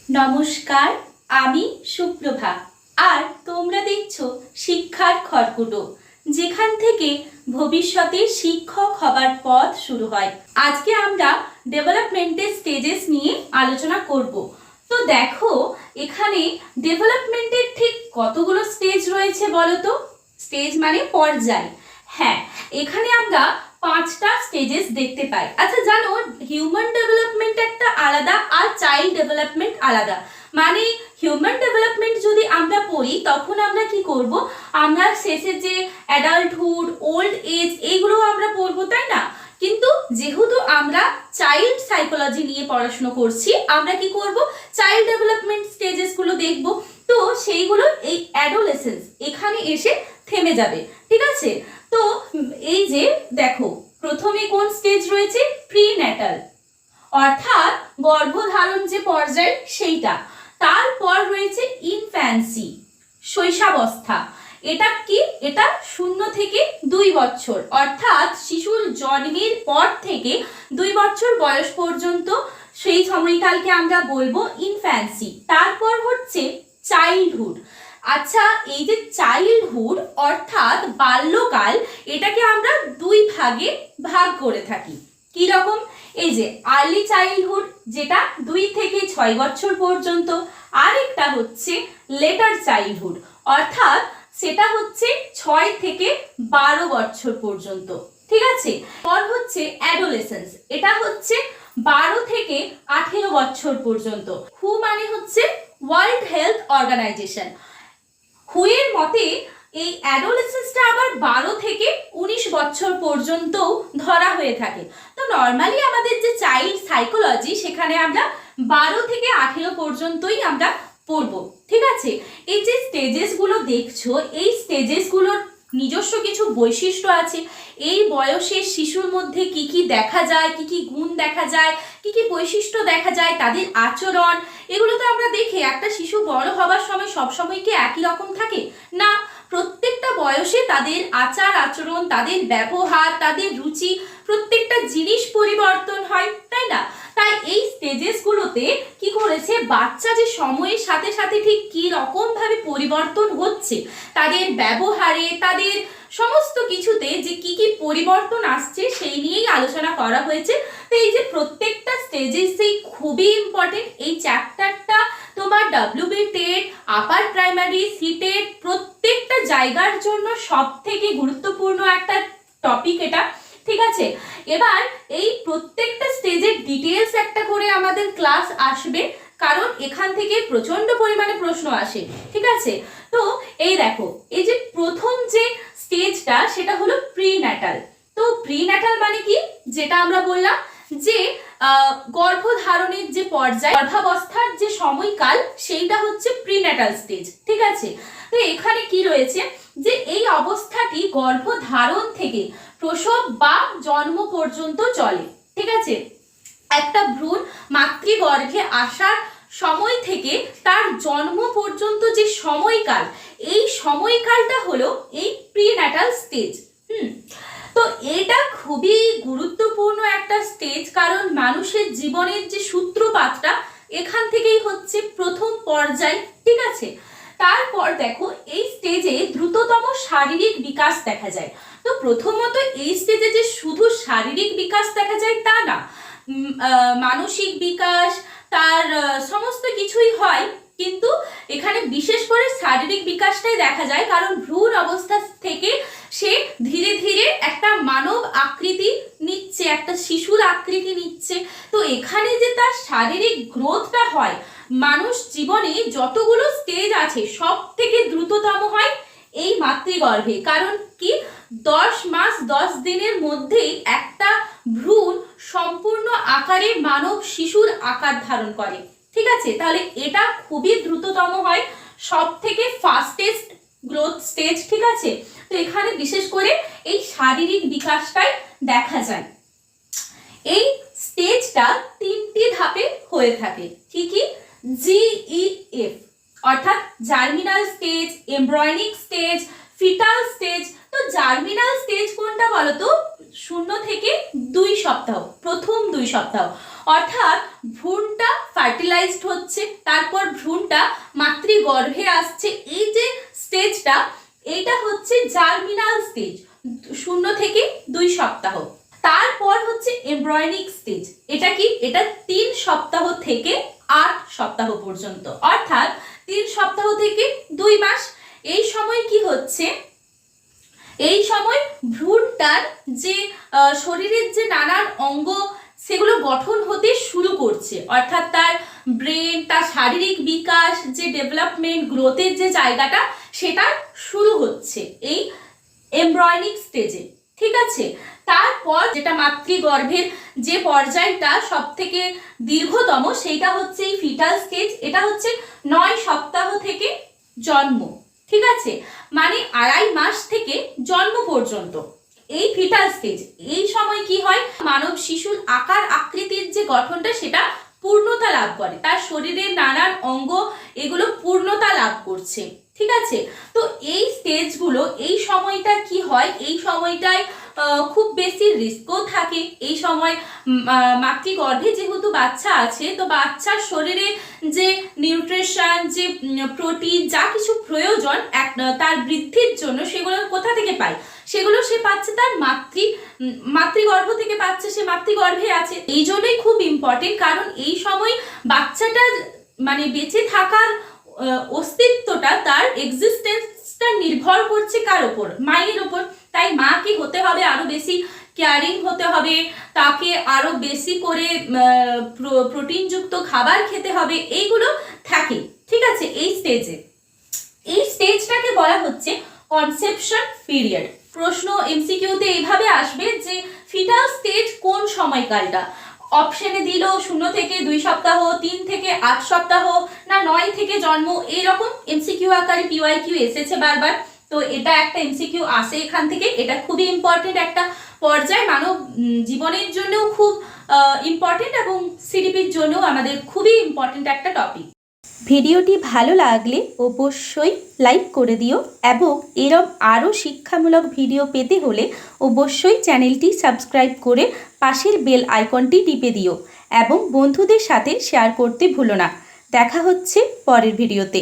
নমস্কার, আমি সুপ্রভা। আর তোমরা দেখছো শিক্ষার খড়কুটো, যেখান থেকে ভবিষ্যতে শিক্ষক হবার পথ শুরু হয়। আজকে আমরা ডেভেলপমেন্টের স্টেজেস নিয়ে আলোচনা করব। তো দেখো, এখানে ডেভেলপমেন্টের ঠিক কতগুলো স্টেজ রয়েছে বলো তো? স্টেজ মানে পর্যায়। হ্যাঁ, এখানে আমরা 5টা স্টেজেস দেখতে পাই। আচ্ছা জানো, হিউম্যান ডেভেলপমেন্ট একটা আলাদা আর চাইল্ড ডেভেলপমেন্ট আলাদা। মানে হিউম্যান ডেভেলপমেন্ট যদি আমরা পড়ি তখন আমরা কি করব, আমরা শেষে যে অ্যাডাল্টহুড, ওল্ড এজ এইগুলো আমরা পড়বো, তাই না? কিন্তু যেহেতু আমরা চাইল্ড সাইকোলজি নিয়ে পড়াশোনা করছি, আমরা কি করব, চাইল্ড ডেভেলপমেন্ট স্টেজেসগুলো দেখব। তো সেইগুলো এই অ্যাডোলেসেন্স এখানে এসে থেমে যাবে, ঠিক আছে? তো এই যে দেখো, প্রথমে কোন স্টেজ রয়েছে? প্রিন্যাটাল, অর্থাৎ গর্ভধারণ যে পর্যায় সেইটা। তারপর রয়েছে ইনফ্যান্সি, শৈশবাবস্থা। এটা কি? এটা 0 থেকে 2 বছর, অর্থাৎ শিশুর জন্মের পর থেকে 2 বছর বয়স পর্যন্ত সেই সময়কালকে আমরা বলবো ইনফ্যান্সি। তারপর হচ্ছে চাইল্ডহুড। আচ্ছা, এই যে চাইল্ডহুড অর্থাৎ বাল্যকাল, এটাকে আমরা 2 ভাগে ভাগ করে থাকি। কি রকম? এই যে আর্লি চাইল্ডহুড, যেটা 2 থেকে 6 বছর পর্যন্ত, আর একটা হচ্ছে লেটার চাইল্ডহুড, অর্থাৎ সেটা হচ্ছে 6 থেকে 12 বছর পর্যন্ত, ঠিক আছে? পর হচ্ছে অ্যাডোলেসেন্স, এটা হচ্ছে 12 থেকে 18 বছর পর্যন্ত। হু মানে হচ্ছে ওয়ার্ল্ড হেলথ অর্গানাইজেশন। হুয়ের মতে এই অ্যাডোলেসেন্সটা আবার 12 থেকে 19 বছর পর্যন্ত ধরা হয়ে থাকে। তো নর্মালি আমাদের যে চাইল্ড সাইকোলজি, সেখানে আমরা 12 থেকে 18 পর্যন্তই আমরা পড়বো, ঠিক আছে? এই যে স্টেজেসগুলো দেখছো, এই স্টেজেসগুলোর নিজস্ব কিছু বৈশিষ্ট্য আছে। এই বয়সের শিশুর মধ্যে কি কি দেখা যায়, কি কি গুণ দেখা যায়, কি কি বৈশিষ্ট্য দেখা যায়, তাদের আচরণ, এগুলো তো আমরা দেখে একটা শিশু বড় হবার সময় সবসময় কি একই রকম থাকে না। প্রত্যেকটা বয়সে তাদের আচার আচরণ, তাদের ব্যবহার, তাদের রুচি, প্রত্যেকটা জিনিস পরিবর্তন হয়, তাই না? তাই এই স্টেজেসগুলোতে কি করেছে, বাচ্চা যে সময়ের সাথে সাথে ঠিক কি রকম ভাবে পরিবর্তন হচ্ছে, তাদের ব্যবহারে, তাদের সমস্ত কিছুতে যে কি কি পরিবর্তন আসছে, সেই নিয়েই আলোচনা করা হয়েছে। তো এই যে প্রত্যেকটা স্টেজেসই খুবই ইম্পর্টেন্ট। এই চ্যাপ্টারটা তোমার WB TET, upper primary, CTET প্রত্যেকটা জায়গার জন্য সব থেকে গুরুত্বপূর্ণ একটা টপিক এটা, ঠিক আছে? এবার এই প্রত্যেকটা স্টেজের ডিটেলস একটা করে আমাদের ক্লাস আসবে, কারণ এখান থেকে প্রচন্ড পরিমাণে প্রশ্ন আসে, ঠিক আছে? তো এই দেখো, এই যে প্রথম যে স্টেজটা, সেটা হলো প্রিন্যাটাল। তো প্রিন্যাটাল মানে কি? যেটা আমরা বললাম যে গর্ভধারণের যে পর্যায়, গর্ভাবস্থার যে সময়কাল, সেইটা হচ্ছে প্রিন্যাটাল স্টেজ, ঠিক আছে? তো এখানে কি রয়েছে, যে এই অবস্থাটি গর্ভধারণ থেকে প্রসব বা জন্ম পর্যন্ত চলে, ঠিক আছে? একটা ভ্রূণ মাতৃগর্ভে আসার সময় থেকে তার জন্ম পর্যন্ত যে সময়কাল, এই সময়কালটা হলো এই প্রিন্যাটাল স্টেজ। তো এটা খুবই গুরুত্বপূর্ণ একটা স্টেজ, কারণ মানুষের জীবনের যে সূত্রপাতটা এখান থেকেই হচ্ছে প্রথম পর্যায়, ঠিক আছে? তারপর দেখো, এই স্টেজে দ্রুততম শারীরিক বিকাশ দেখা যায়। তো প্রথমত এই স্টেজে যে শুধু শারীরিক বিকাশ দেখা যায় তা না, মানসিক বিকাশ, তার সমস্ত কিছুই হয়, কিন্তু এখানে বিশেষ করে শারীরিক বিকাশটাই দেখা যায়, কারণ ভ্রূণ অবস্থা থেকে সে ধীরে ধীরে একটা মানব আকৃতি নিচ্ছে, একটা শিশুর আকৃতি নিচ্ছে। তো এখানে যে তার শারীরিক গ্রোথটা হয়, মানুষ জীবনে যতগুলো স্টেজ আছে সব থেকে দ্রুততম হয় এই মাতৃগর্ভে। কারণ কি, 10 মাস 10 দিনের মধ্যেই একটা ভ্রূণ সম্পূর্ণ আকারে মানব শিশুর আকার ধারণ করে, ঠিক আছে? তাহলে এটা খুবই দ্রুততম হয়, সব থেকে ফাস্টেস্ট গ্রোথ স্টেজ, ঠিক আছে? তো এখানে বিশেষ করে এই শারীরিক বিকাশটাই দেখা যায়। এই স্টেজটা 3টি ধাপে হয়ে থাকে, কি কি? GEF, অর্থাৎ germinal stage, embryonic stage, fetal stage. তো জার্মিনাল স্টেজ কোনটা বলতো? 0 থেকে 2 সপ্তাহ, প্রথম 2 সপ্তাহ। অর্থাৎ ভ্রূণটা ফার্টিলাইজড হচ্ছে, তারপর ভ্রূণটা মাতৃগর্ভে আসছে। এই যে স্টেজটা, এইটা হচ্ছে জার্মিনাল স্টেজ, 0 থেকে 2 সপ্তাহ। তারপর হচ্ছে এমব্রায়োনিক স্টেজ। এটা কি? এটা 3 সপ্তাহ থেকে 8 সপ্তাহ পর্যন্ত, অর্থাৎ 3 সপ্তাহ থেকে 2 মাস। এই সময় কি হচ্ছে? এই সময় ভ্রূণটার যে শরীরের যে নানান অঙ্গ সেগুলো গঠন হতে শুরু করছে, অর্থাৎ তার ব্রেন, তার শারীরিক বিকাশ, যে ডেভেলপমেন্ট, গ্রোথের যে জায়গাটা, সেটা শুরু হচ্ছে এই এমব্রায়োনিক স্টেজে। ঠিক আছে? তারপর যেটা মাতৃগর্ভের যে পর্যায়টা সব থেকে দীর্ঘতম, সেইটা হচ্ছে এই ফিটাল স্টেজ। এটা হচ্ছে 9 সপ্তাহ থেকে জন্ম। ঠিক আছে? মানে 2.5 মাস থেকে জন্ম পর্যন্ত এই ফিটাল স্টেজ। এই সময় কি হয়? মানব শিশুর আকার আকৃতির যে গঠনটা, সেটা পূর্ণতা লাভ করে, তার শরীরের নানান অঙ্গ এগুলো পূর্ণতা লাভ করছে। ঠিক আছে? তো এই স্টেজগুলো, এই সময়টা কি হয়? এই সময়টায় খুব বেশি রিস্কও থাকে। এই সময় মাতৃগর্ভে যেহেতু বাচ্চা আছে, তো বাচ্চার শরীরে যে নিউট্রিশন, যে প্রোটিন, যা কিছু প্রয়োজন তার বৃদ্ধির জন্য, সেগুলো কোথা থেকে পায়? সেগুলো সে পাচ্ছে তার মাতৃগর্ভ থেকে পাচ্ছে, সে মাতৃগর্ভে আছে। এই জন্যই খুব ইম্পর্টেন্ট, কারণ এই সময় বাচ্চাটার মানে বেঁচে থাকার অস্তিত্বটা, তার এক্সিস্টেন্সটা নির্ভর করছে কার ওপর? মায়ের ওপর। তাই মাকে হতে হবে আরো বেশি কেয়ারিং হতে হবে, তাকে আরো বেশি করে প্রোটিনযুক্ত খাবার খেতে হবে, এইগুলো থাকে। ঠিক আছে? এই স্টেজটাকে বলা হচ্ছে কনসেপশন পিরিয়ড। প্রশ্ন এমসিকিউতে এইভাবে আসবে যে ফিটাল স্টেজ কোন সময়কালটা? অপশনে দিল 0 থেকে 2 সপ্তাহ, 3 থেকে 8 সপ্তাহ, না 9 থেকে জন্ম। এইরকম এমসিকিউ আকারে পিওয়াইকিউ এসেছে বারবার। তো এটা একটা এমসিকিউ আসে এখান থেকে। এটা খুবই ইম্পর্টেন্ট একটা পর্যায়, মানব জীবনের জন্যও খুব ইম্পর্টেন্ট, এবং সিডিপির জন্যও আমাদের খুবই ইম্পর্টেন্ট একটা টপিক। ভিডিওটি ভালো লাগলে অবশ্যই লাইক করে দিও, এবং এরম আরও শিক্ষামূলক ভিডিও পেতে হলে অবশ্যই চ্যানেলটি সাবস্ক্রাইব করে পাশের বেল আইকনটি টিপে দিও, এবং বন্ধুদের সাথে শেয়ার করতে ভুলো না। দেখা হচ্ছে পরের ভিডিওতে।